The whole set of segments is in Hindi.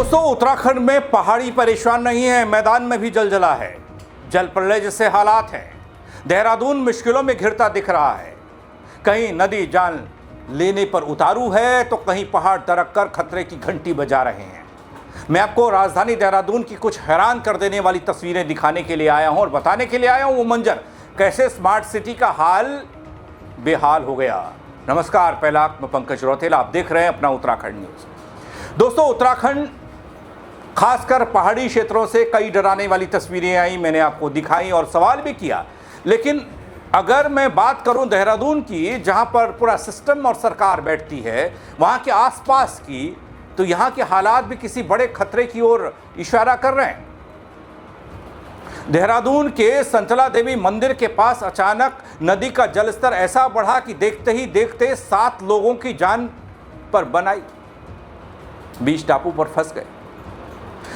दोस्तों, उत्तराखंड में पहाड़ी परेशान नहीं है, मैदान में भी जलजला है। जल प्रलय जैसे हालात हैं। देहरादून मुश्किलों में घिरता दिख रहा है। कहीं नदी जान लेने पर उतारू है तो कहीं पहाड़ दरक कर खतरे की घंटी बजा रहे हैं। मैं आपको राजधानी देहरादून की कुछ हैरान कर देने वाली तस्वीरें दिखाने के लिए आया हूं और बताने के लिए आया हूं वो मंजर, कैसे स्मार्ट सिटी का हाल बेहाल हो गया। नमस्कार, पहला मैं पंकज रौतेला, आप देख रहे हैं अपना उत्तराखंड न्यूज। दोस्तों, उत्तराखंड खासकर पहाड़ी क्षेत्रों से कई डराने वाली तस्वीरें आई, मैंने आपको दिखाई और सवाल भी किया। लेकिन अगर मैं बात करूं देहरादून की, जहां पर पूरा सिस्टम और सरकार बैठती है, वहां के आसपास की, तो यहां के हालात भी किसी बड़े खतरे की ओर इशारा कर रहे हैं। देहरादून के संतला देवी मंदिर के पास अचानक नदी का जलस्तर ऐसा बढ़ा कि देखते ही देखते 7 लोगों की जान पर बनाई, बीच टापू पर फंस गए।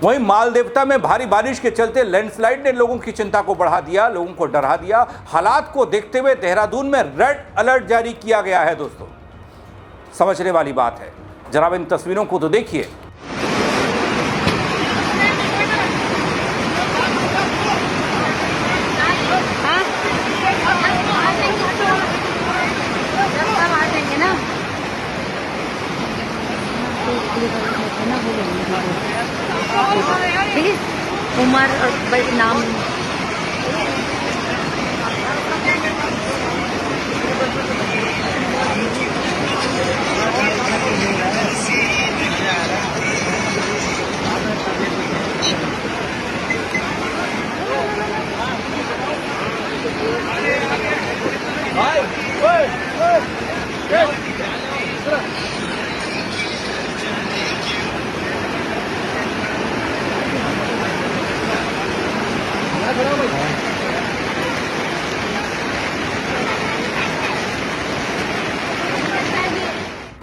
वहीं मालदेवता में भारी बारिश के चलते लैंडस्लाइड ने लोगों की चिंता को बढ़ा दिया, लोगों को डरा दिया। हालात को देखते हुए देहरादून में रेड अलर्ट जारी किया गया है। दोस्तों, समझने वाली बात है। जरा इन तस्वीरों को तो देखिए। उमर और नाम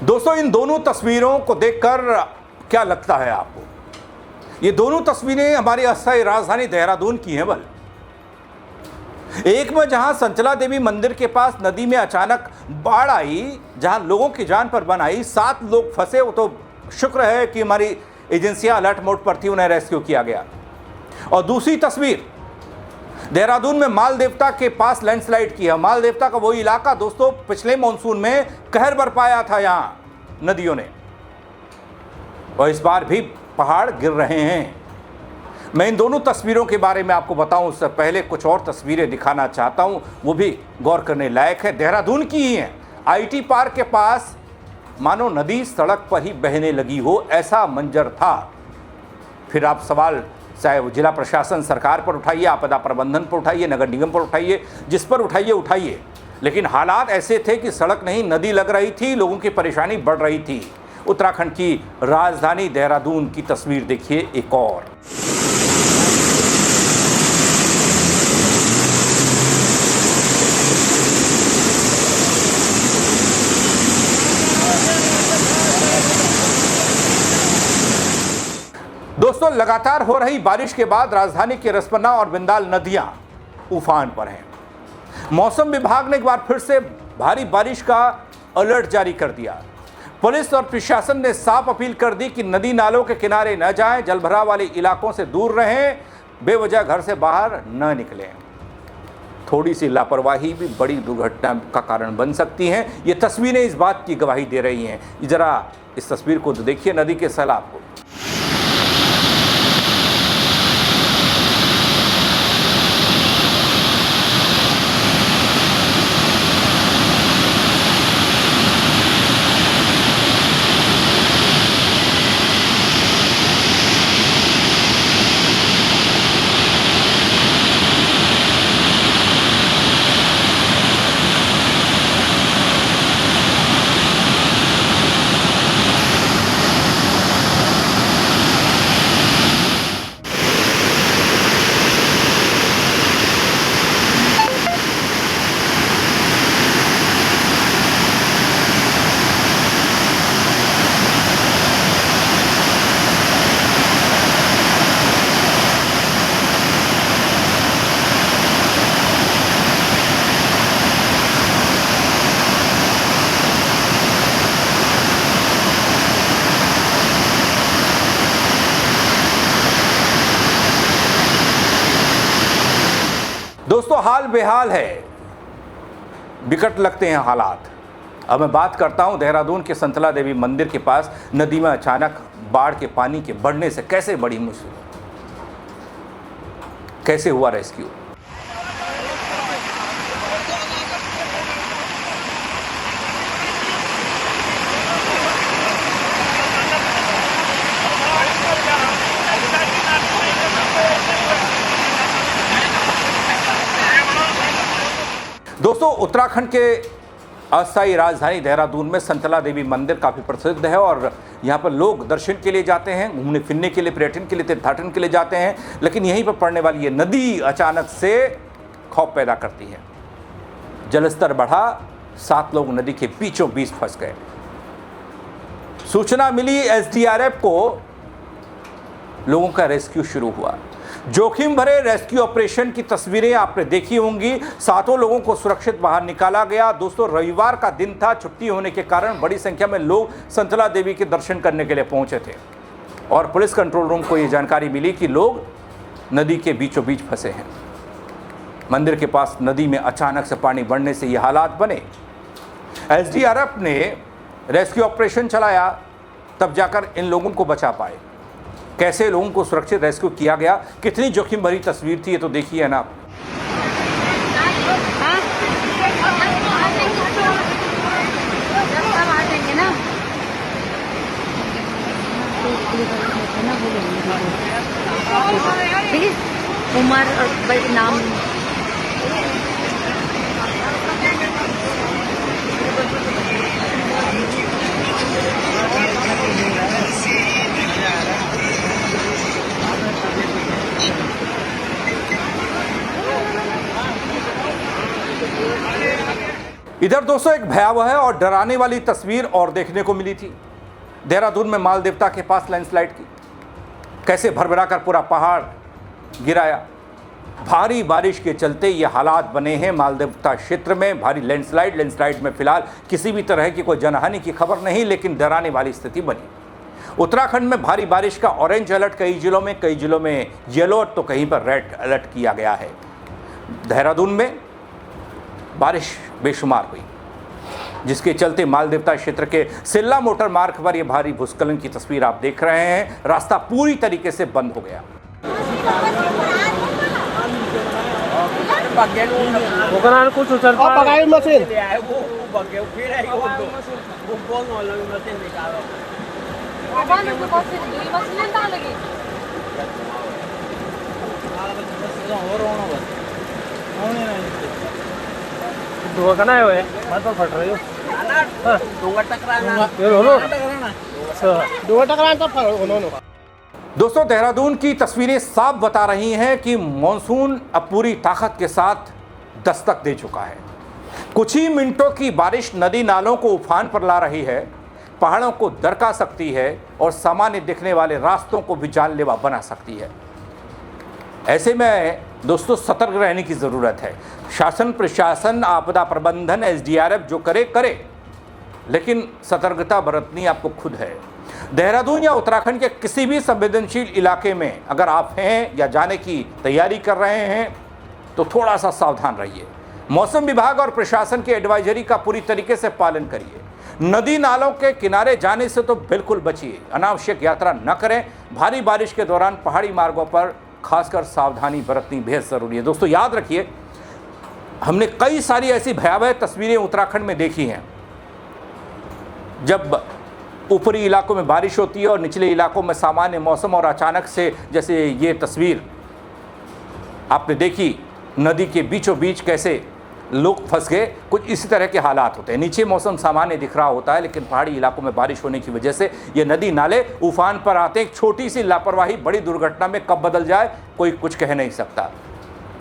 दोस्तों, इन दोनों तस्वीरों को देखकर क्या लगता है आपको? ये दोनों तस्वीरें हमारी अस्थायी राजधानी देहरादून की हैं। बल एक में जहां संतला देवी मंदिर के पास नदी में अचानक बाढ़ आई, जहां लोगों की जान पर बन आई, 7 लोग फंसे। वो तो शुक्र है कि हमारी एजेंसियां अलर्ट मोड पर थी, उन्हें रेस्क्यू किया गया। और दूसरी तस्वीर देहरादून में मालदेवता के पास लैंडस्लाइड की है। मालदेवता का वो इलाका दोस्तों, पिछले मॉनसून में कहर बरपाया था यहां नदियों ने, और इस बार भी पहाड़ गिर रहे हैं। मैं इन दोनों तस्वीरों के बारे में आपको बताऊं उससे पहले कुछ और तस्वीरें दिखाना चाहता हूं, वो भी गौर करने लायक है। देहरादून की ही हैं। आईटी पार्क के पास मानो नदी सड़क पर ही बहने लगी हो, ऐसा मंजर था। फिर आप सवाल चाहे वो जिला प्रशासन सरकार पर उठाइए, आपदा प्रबंधन पर उठाइए, नगर निगम पर उठाइए, जिस पर उठाइए, लेकिन हालात ऐसे थे कि सड़क नहीं नदी लग रही थी, लोगों की परेशानी बढ़ रही थी। उत्तराखंड की राजधानी देहरादून की तस्वीर देखिए एक और। दोस्तों, लगातार हो रही बारिश के बाद राजधानी की रिस्पना और बिंदाल नदियां उफान पर हैं। मौसम विभाग ने एक बार फिर से भारी बारिश का अलर्ट जारी कर दिया। पुलिस और प्रशासन ने साफ अपील कर दी कि नदी नालों के किनारे न जाएं, जलभराव वाले इलाकों से दूर रहें, बेवजह घर से बाहर न निकलें। थोड़ी सी लापरवाही भी बड़ी दुर्घटना का कारण बन सकती है। ये तस्वीरें इस बात की गवाही दे रही हैं। जरा इस तस्वीर को तो देखिए, नदी के सैलाब को। बेहाल है, विकट लगते हैं हालात। अब मैं बात करता हूं देहरादून के संतला देवी मंदिर के पास नदी में अचानक बाढ़ के पानी के बढ़ने से कैसे बड़ी मुश्किल, कैसे हुआ रेस्क्यू। दोस्तों, उत्तराखंड के अस्थायी राजधानी देहरादून में संतला देवी मंदिर काफ़ी प्रसिद्ध है और यहाँ पर लोग दर्शन के लिए जाते हैं, घूमने फिरने के लिए, पर्यटन के लिए, तीर्थाटन के लिए जाते हैं। लेकिन यहीं पर पड़ने वाली ये नदी अचानक से खौफ पैदा करती है। जलस्तर बढ़ा, 7 लोग नदी के बीचों बीच फंस गए। सूचना मिली एसडीआरएफ को, लोगों का रेस्क्यू शुरू हुआ। जोखिम भरे रेस्क्यू ऑपरेशन की तस्वीरें आपने देखी होंगी। 7 लोगों को सुरक्षित बाहर निकाला गया। दोस्तों, रविवार का दिन था, छुट्टी होने के कारण बड़ी संख्या में लोग संतला देवी के दर्शन करने के लिए पहुंचे थे और पुलिस कंट्रोल रूम को यह जानकारी मिली कि लोग नदी के बीचों बीच फंसे हैं। मंदिर के पास नदी में अचानक से पानी बढ़ने से ये हालात बने। एसडीआरएफ ने रेस्क्यू ऑपरेशन चलाया, तब जाकर इन लोगों को बचा पाए। कैसे लोगों को सुरक्षित रेस्क्यू किया गया, कितनी जोखिम भरी तस्वीर थी, ये तो देखिए ना। उमर और नाम इधर दोस्तों एक भयावह और डराने वाली तस्वीर और देखने को मिली थी देहरादून में माल देवता के पास लैंडस्लाइड की। कैसे भरभराकर पूरा पहाड़ गिराया। भारी बारिश के चलते ये हालात बने हैं माल देवता क्षेत्र में। भारी लैंडस्लाइड में फिलहाल किसी भी तरह की कोई जनहानि की खबर नहीं, लेकिन डराने वाली स्थिति बनी। उत्तराखंड में भारी बारिश का ऑरेंज अलर्ट कई जिलों में येलो तो कहीं पर रेड अलर्ट किया गया है। देहरादून में बारिश बेशुमार हुई, जिसके चलते माल देवता क्षेत्र के सिल्ला मोटर मार्ग पर यह भारी भूस्खलन की तस्वीर आप देख रहे हैं। रास्ता पूरी तरीके से बंद हो गया। दोस्तों, देहरादून की तस्वीरें साफ बता रही हैं कि मॉनसून अब पूरी ताकत के साथ दस्तक दे चुका है। कुछ ही मिनटों की बारिश नदी नालों को उफान पर ला रही है, पहाड़ों को दरका सकती है और सामान्य दिखने वाले रास्तों को भी जानलेवा बना सकती है। ऐसे में दोस्तों सतर्क रहने की ज़रूरत है। शासन प्रशासन, आपदा प्रबंधन, एसडीआरएफ जो करे, लेकिन सतर्कता बरतनी आपको खुद है। देहरादून या उत्तराखंड के किसी भी संवेदनशील इलाके में अगर आप हैं या जाने की तैयारी कर रहे हैं तो थोड़ा सा सावधान रहिए। मौसम विभाग और प्रशासन की एडवाइजरी का पूरी तरीके से पालन करिए। नदी नालों के किनारे जाने से तो बिल्कुल बचिए। अनावश्यक यात्रा न करें। भारी बारिश के दौरान पहाड़ी मार्गों पर खासकर सावधानी बरतनी बेहद ज़रूरी है। दोस्तों, याद रखिए, हमने कई सारी ऐसी भयावह तस्वीरें उत्तराखंड में देखी हैं जब ऊपरी इलाकों में बारिश होती है और निचले इलाकों में सामान्य मौसम, और अचानक से जैसे ये तस्वीर आपने देखी, नदी के बीचों बीच कैसे लोग फंस गए, कुछ इसी तरह के हालात होते हैं। नीचे मौसम सामान्य दिख रहा होता है, लेकिन पहाड़ी इलाकों में बारिश होने की वजह से ये नदी नाले उफान पर आते हैं। एक छोटी सी लापरवाही बड़ी दुर्घटना में कब बदल जाए कोई कुछ कह नहीं सकता।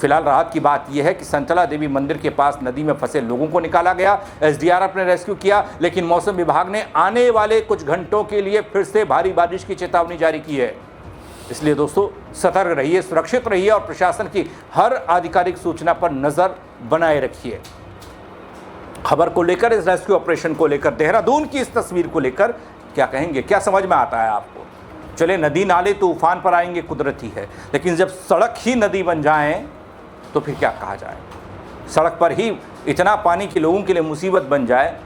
फिलहाल राहत की बात यह है कि संतला देवी मंदिर के पास नदी में फंसे लोगों को निकाला गया, एसडीआरएफ ने रेस्क्यू किया, लेकिन मौसम विभाग ने आने वाले कुछ घंटों के लिए फिर से भारी बारिश की चेतावनी जारी की है। इसलिए दोस्तों सतर्क रहिए, सुरक्षित रहिए और प्रशासन की हर आधिकारिक सूचना पर नज़र बनाए रखिए। खबर को लेकर, इस रेस्क्यू ऑपरेशन को लेकर, देहरादून की इस तस्वीर को लेकर क्या कहेंगे, क्या समझ में आता है आपको? चले, नदी नाले तो उफान पर आएंगे, कुदरती है, लेकिन जब सड़क ही नदी बन जाए तो फिर क्या कहा जाए। सड़क पर ही इतना पानी कि लोगों के लिए मुसीबत बन जाए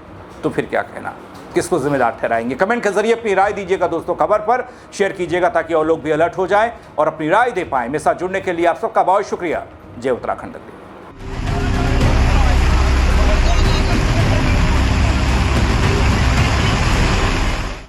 तो फिर क्या कहना, किसको जिम्मेदार ठहराएंगे। कमेंट के जरिए अपनी राय दीजिएगा दोस्तों, खबर पर शेयर कीजिएगा ताकि और लोग भी अलर्ट हो जाएं और अपनी राय दे पाएं। मेरे साथ जुड़ने के लिए आप सबका बहुत शुक्रिया। जय उत्तराखंड।